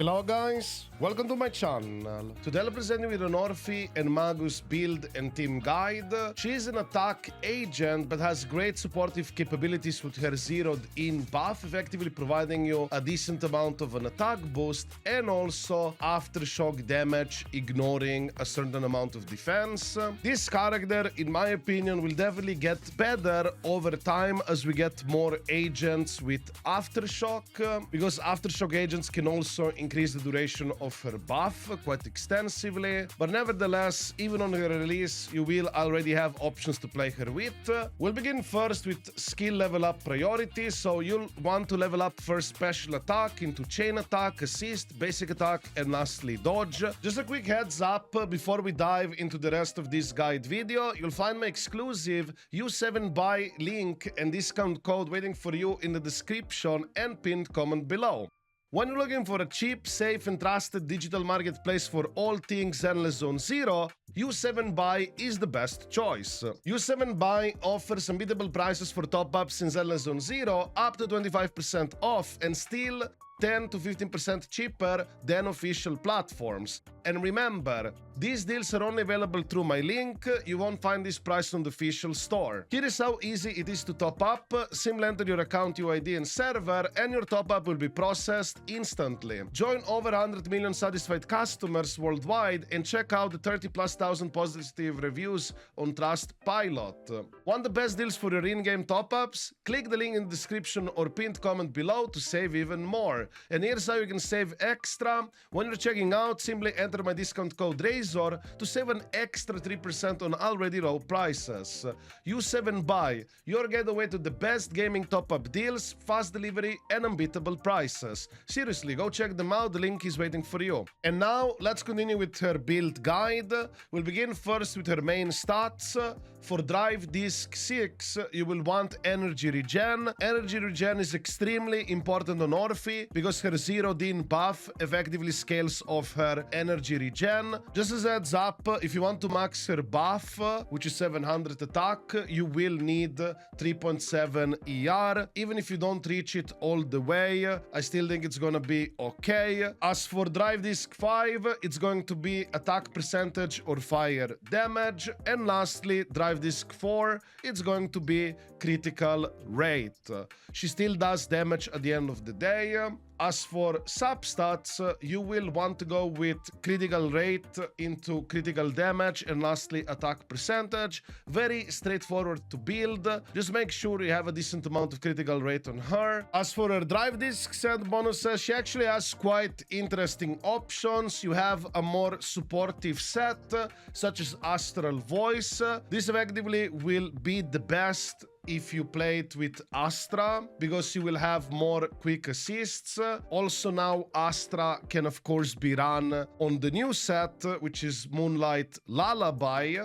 Hello guys, welcome to my channel. Today I'll present you with an Orphie and Magus build and team guide. She is an attack agent but has great supportive capabilities with her zeroed in buff, effectively providing you a decent amount of an attack boost and also aftershock damage, ignoring a certain amount of defense. This character, in my opinion, will definitely get better over time as we get more agents with aftershock, because aftershock agents can also increase the duration of her buff quite extensively, but nevertheless, even on her release, you will already have options to play her with. We'll begin first with skill level up priority, so you'll want to level up first special attack into chain attack, assist, basic attack, and lastly dodge. Just a quick heads up before we dive into the rest of this guide video, you'll find my exclusive U7 buy link and discount code waiting for you in the description and pinned comment below. When you're looking for a cheap, safe, and trusted digital marketplace for all things Zenless Zone Zero, U7 Buy is the best choice. U7 Buy offers unbeatable prices for top-ups in Zenless Zone Zero, up to 25% off, and still 10 to 15% cheaper than official platforms. And remember, these deals are only available through my link. You won't find this price on the official store. Here is how easy it is to top up. Simply enter your account UID and server, and your top up will be processed instantly. Join over 100 million satisfied customers worldwide and check out the 30,000+ positive reviews on Trustpilot. Want the best deals for your in-game top ups? Click the link in the description or pinned comment below to save even more. And here's how you can save extra. When you're checking out, simply enter my discount code RAZOR to save an extra 3% on already low prices. U7 Buy, your gateway to the best gaming top-up deals, fast delivery, and unbeatable prices. Seriously, go check them out, the link is waiting for you. And now, let's continue with her build guide. We'll begin first with her main stats. For Drive Disc 6, you will want Energy Regen. Energy Regen is extremely important on Orphie because her zeroed in buff effectively scales off her Energy Regen. Just as a heads up, if you want to max her buff, which is 700 attack, you will need 3.7 ER. Even if you don't reach it all the way, I still think it's gonna be okay. As for Drive Disc 5, it's going to be attack percentage or fire damage. And lastly, Drive Disc 4, it's going to be critical rate. She still does damage at the end of the day. As for substats, you will want to go with critical rate into critical damage and lastly attack percentage. Very straightforward to build. Just make sure you have a decent amount of critical rate on her. As for her drive discs and bonuses, she actually has quite interesting options. You have a more supportive set, such as Astral Voice. This effectively will be the best if you play it with Astra, because you will have more quick assists. Also now Astra can of course be run on the new set, which is Moonlight Lullaby.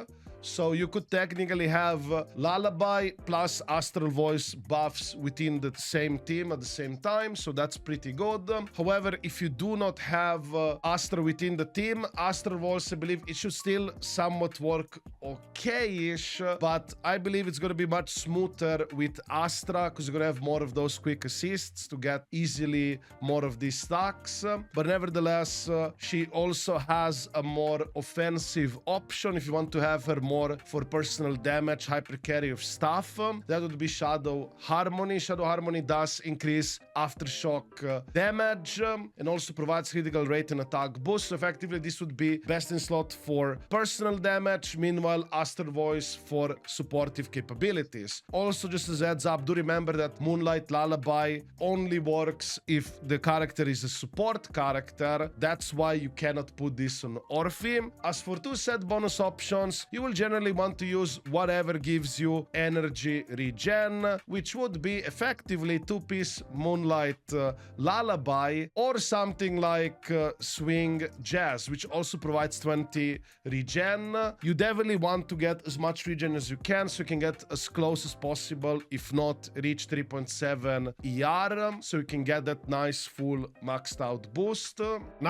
So you could technically have Lullaby plus Astral Voice buffs within the same team at the same time, so that's pretty good. However, if you do not have Astra within the team, Astral Voice, I believe it should still somewhat work okay-ish, but I believe it's going to be much smoother with Astra because you're going to have more of those quick assists to get easily more of these stacks. But nevertheless, she also has a more offensive option if you want to have her more for personal damage, hyper carry of stuff. That would be Shadow Harmony. Shadow Harmony does increase aftershock damage and also provides critical rate and attack boost. So effectively, this would be best in slot for personal damage. Meanwhile, Astral Voice for supportive capabilities. Also, just as a heads up, do remember that Moonlight Lullaby only works if the character is a support character. That's why you cannot put this on Orphie. As for two set bonus options, you will generally want to use whatever gives you energy regen, which would be effectively two-piece Moonlight Lullaby or something like Swing Jazz, which also provides 20 regen. You definitely want to get as much regen as you can, so you can get as close as possible, if not reach 3.7 ER, so you can get that nice full maxed out boost.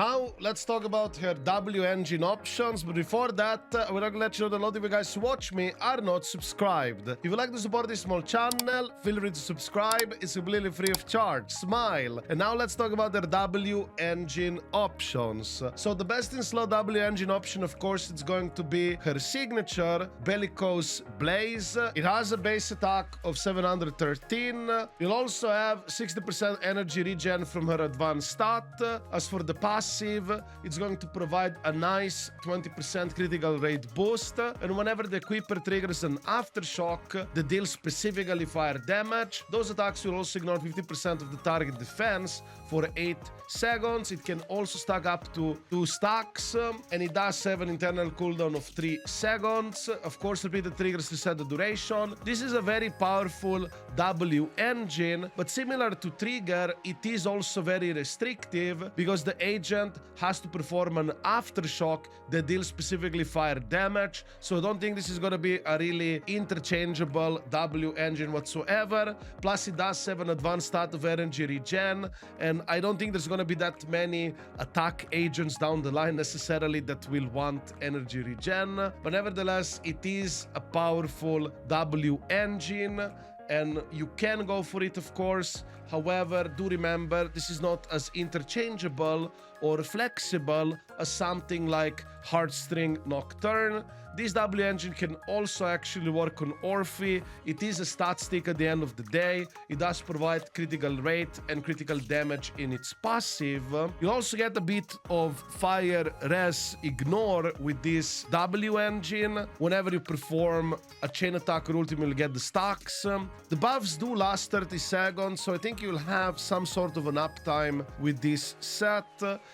Now, let's talk about her W engine options, but before that, I would like to let you know that a lot of you guys who watch me are not subscribed. If you'd like to support this small channel, feel free to subscribe. It's completely free of charge. Smile. And now let's talk about their W engine options. So the best in slow W engine option, of course, it's going to be her signature Bellicose Blaze. It has a base attack of 713. You'll also have 60% energy regen from her advanced stat. As for the passive, it's going to provide a nice 20% critical rate boost, and whenever the equipper triggers an aftershock that deals specifically fire damage, those attacks will also ignore 50% of the target defense for 8 seconds. It can also stack up to 2 stacks, and it does have an internal cooldown of 3 seconds. Of course, repeated triggers reset the duration. This is a very powerful W engine, but similar to Trigger, it is also very restrictive because the agent has to perform an aftershock that deals specifically fire damage. So I don't think this is going to be a really interchangeable W engine whatsoever. Plus, it does have an advanced stat of energy regen, and I don't think there's going to be that many attack agents down the line necessarily that will want energy regen. But nevertheless, it is a powerful W engine, and you can go for it, of course. However, do remember, this is not as interchangeable or flexible as something like Heartstring Nocturne. This W engine can also actually work on Orphie. It is a stat stick at the end of the day. It does provide critical rate and critical damage in its passive. You also get a bit of fire res ignore with this W engine. Whenever you perform a chain attack or ultimate, you'll get the stacks. The buffs do last 30 seconds, so I think you'll have some sort of an uptime with this set.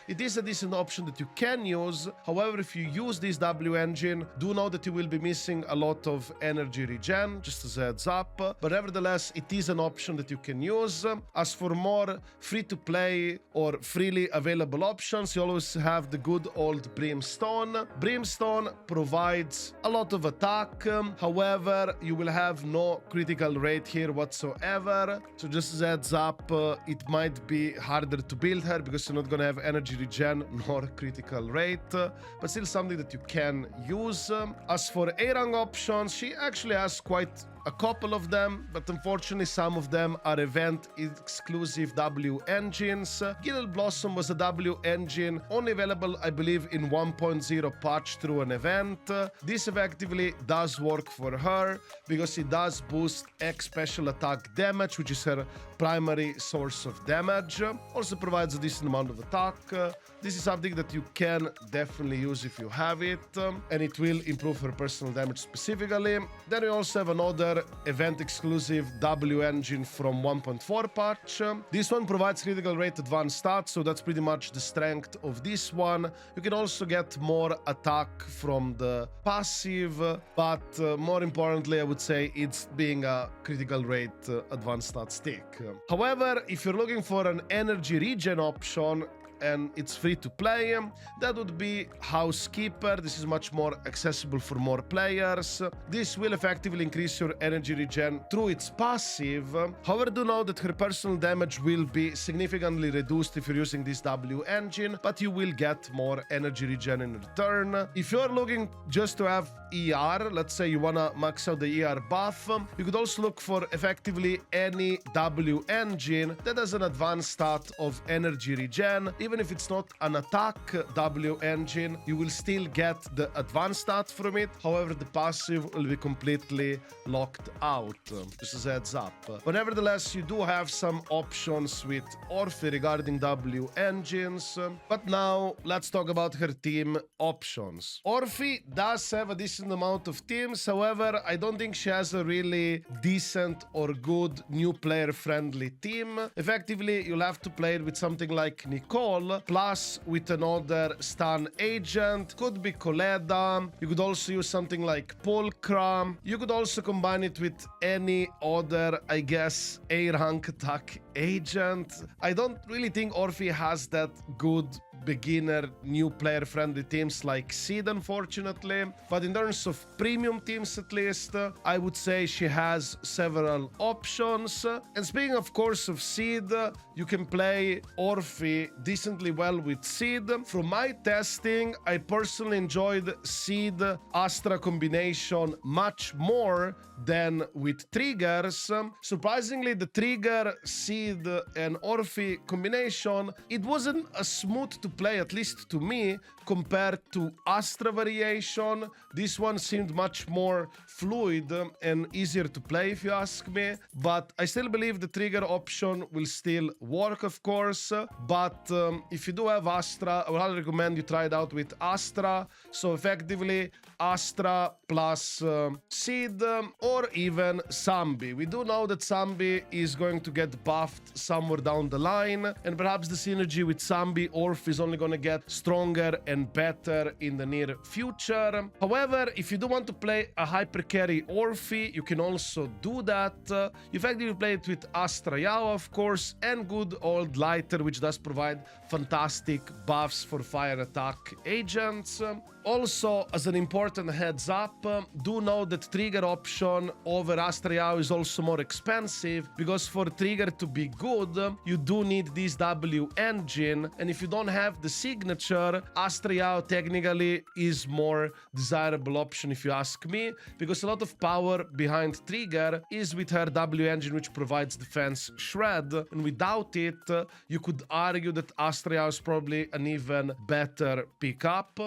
It is a decent option that you can use. However, if you use this W engine, do know that you will be missing a lot of energy regen, just as a heads up. But nevertheless, it is an option that you can use. As for more free-to-play or freely available options, you always have the good old Brimstone. Brimstone provides a lot of attack. However, you will have no critical rate here whatsoever. So just as a heads up, it might be harder to build her because you're not going to have energy regen nor critical rate. But still something that you can use. As for A-rank options, she actually has quite a couple of them, but unfortunately some of them are event exclusive W engines. Gilded Blossom was a W engine only available, I believe, in 1.0 patch through an event. This effectively does work for her because it does boost X special attack damage, which is her primary source of damage. Also provides a decent amount of attack. This is something that you can definitely use if you have it, and it will improve her personal damage specifically. Then we also have another event exclusive W engine from 1.4 patch. This one provides critical rate advanced stats, so that's pretty much the strength of this one. You can also get more attack from the passive, but more importantly, I would say it's being a critical rate advanced stat stick. However, if you're looking for an energy regen option, and it's free to play, that would be Housekeeper. This is much more accessible for more players. This will effectively increase your energy regen through its passive. However, do know that her personal damage will be significantly reduced if you're using this W engine, but you will get more energy regen in return. If you're looking just to have ER, let's say you wanna max out the ER buff, you could also look for effectively any W engine that has an advanced stat of energy regen. Even if it's not an attack W engine, you will still get the advanced stat from it. However, the passive will be completely locked out, just as a heads up. But nevertheless, you do have some options with Orphie regarding W engines. But now, let's talk about her team options. Orphie does have a decent amount of teams. However, I don't think she has a really decent or good new player-friendly team. Effectively, you'll have to play it with something like Nicole, plus with another stun agent. Could be Coleda. You could also use something like Pulcra. You could also combine it with any other, I guess, A-rank attack agent. I don't really think Orphie has that good beginner, new player-friendly teams like Seed, unfortunately. But in terms of premium teams, at least, I would say she has several options. And speaking, of course, of Seed, you can play Orphie decently well with Seed. From my testing, I personally enjoyed Seed Astra combination much more than with triggers. Surprisingly, the trigger, Seed, and Orphie combination, it wasn't as smooth to play, at least to me, compared to Astra variation. This one seemed much more fluid and easier to play, if you ask me. But I still believe the trigger option will still work, of course. But if you do have Astra, I would highly recommend you try it out with Astra. So effectively, Astra plus Seed or even Sambi. We do know that Sambi is going to get buffed somewhere down the line, and perhaps the synergy with Sambi Orph is only going to get stronger and better in the near future. However, if you do want to play a hyper carry Orphie, you can also do that. You effectively play it with Astra Yao, of course, and good old Lighter, which does provide fantastic buffs for fire attack agents. Also, as an important heads up, do know that trigger option over Astra Yao is also more expensive, because for trigger to be good, you do need this W engine, and if you don't have the signature, Astra Yao technically is more desirable option, if you ask me, because a lot of power behind trigger is with her W engine, which provides defense shred, and without it, you could argue that Astra Yao is probably an even better pickup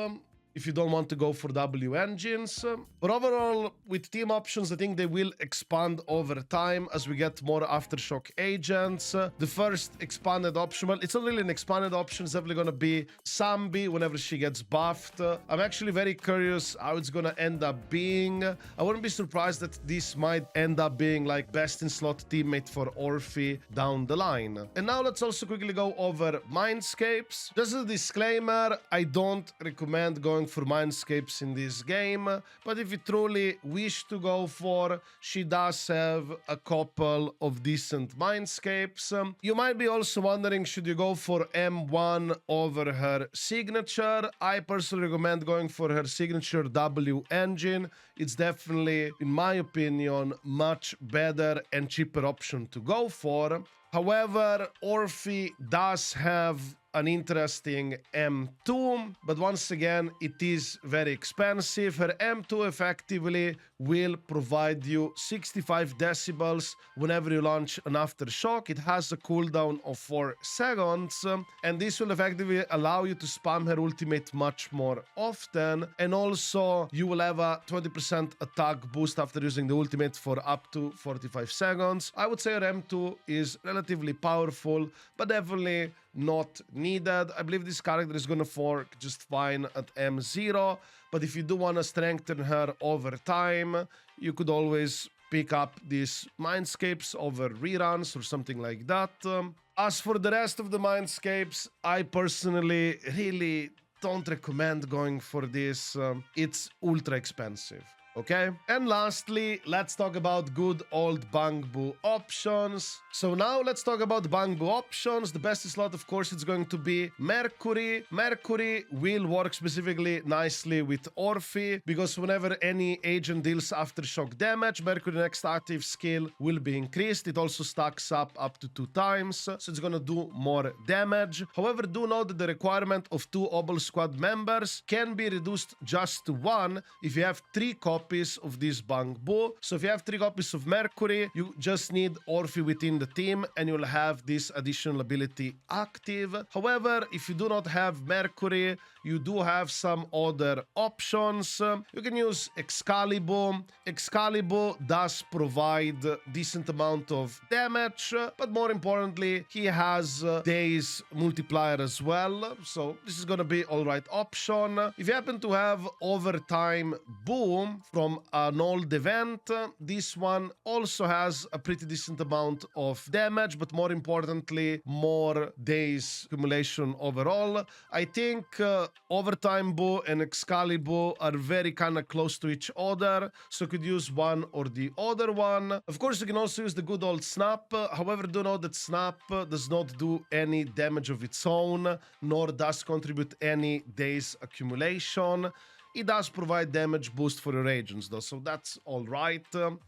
if you don't want to go for W engines. But overall, with team options, I think they will expand over time as we get more Aftershock agents. The first expanded option, well, it's not really an expanded option, it's definitely going to be Sambi whenever she gets buffed. I'm actually very curious how it's going to end up being. I wouldn't be surprised that this might end up being like best in slot teammate for Orphie down the line. And now let's also quickly go over Mindscapes. Just as a disclaimer, I don't recommend going for Mindscapes in this game, but if you truly wish to go for, she does have a couple of decent Mindscapes. You might be also wondering, should you go for M1 over her signature? I personally recommend going for her signature W engine. It's definitely, in my opinion, much better and cheaper option to go for. However, Orphie does have an interesting M2, but once again, it is very expensive. Her M2 effectively will provide you 65 decibels whenever you launch an Aftershock. It has a cooldown of 4 seconds, and this will effectively allow you to spam her ultimate much more often, and also you will have a 20% attack boost after using the ultimate for up to 45 seconds. I would say her M2 is relatively powerful, but definitely not needed. I believe this character is gonna fork just fine at M0, but if you do want to strengthen her over time, you could always pick up these Mindscapes over reruns or something like that. As for the rest of the Mindscapes, I personally really don't recommend going for this. It's ultra expensive. Okay, and lastly, let's talk about good old Bangboo options. So now let's talk about Bangboo options. The best slot, of course, it's going to be Mercury. Mercury will work specifically nicely with Orphie, because whenever any agent deals Aftershock damage, Mercury next active skill will be increased. It also stacks up to 2 times, so it's gonna do more damage. However, do note that the requirement of 2 Obel squad members can be reduced just to 1 if you have 3 copies of this Bangboo. So if you have 3 copies of Mercury, you just need Orphie within the team and you'll have this additional ability active. However, if you do not have Mercury, you do have some other options. You can use Excalibur. Excalibur does provide decent amount of damage, but more importantly, he has days multiplier as well. So this is gonna be alright option. If you happen to have Overtime Boom from an old event. This one also has a pretty decent amount of damage, but more importantly, more days accumulation overall. I think Overtime Bow and Excalibur are very kind of close to each other, so you could use one or the other one. Of course, you can also use the good old Snap. However, do know that Snap does not do any damage of its own, nor does contribute any days accumulation. It does provide damage boost for your agents though, so that's alright.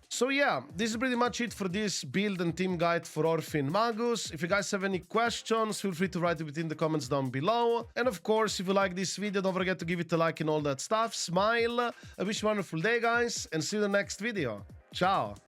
So yeah, this is pretty much it for this build and team guide for Orphie and Magus. If you guys have any questions, feel free to write it within the comments down below. And of course, if you like this video, don't forget to give it a like and all that stuff. Smile. I wish you a wonderful day, guys, and see you in the next video. Ciao!